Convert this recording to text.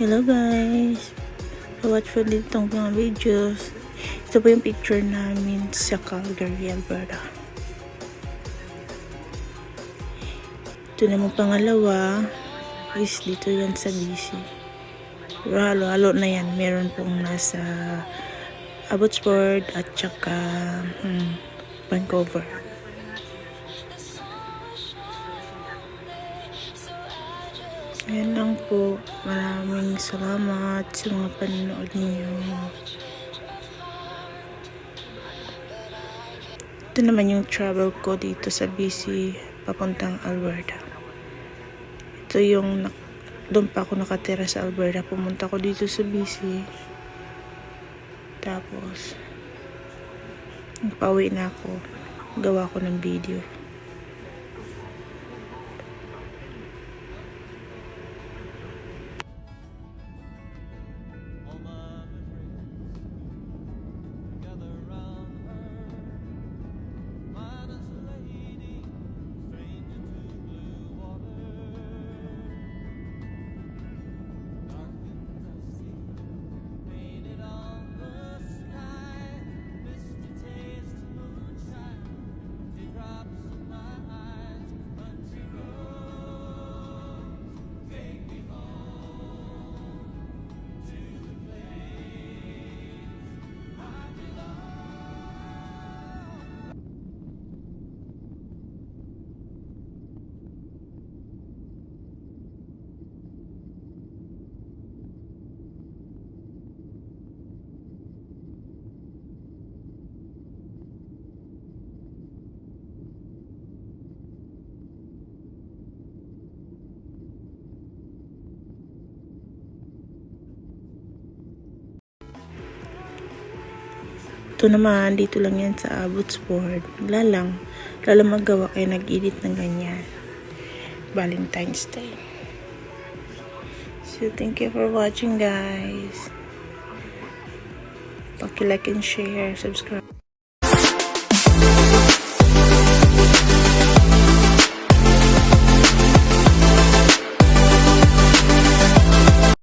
Hello guys! Watch for ditong mga videos. Ito po yung picture namin sa Calgary, Alberta. Ito naman pangalawa is dito yan sa BC. Pero halo-halo na yan. Meron pong nasa Abbotsford at saka Vancouver. Ayan lang po. Maraming salamat sa mga panonood niyo. Ito naman yung travel ko dito sa BC papuntang Alberta. Ito yung doon pa ako nakatira sa Alberta. Pumunta ko dito sa BC. Tapos pauwi na ako. Gawa ko ng video. Ito naman, dito lang yan sa Abbotsford. Wala lang magawa kayo nag-edit ng ganyan. Valentine's Day. So, thank you for watching guys. Paki-like and share, subscribe.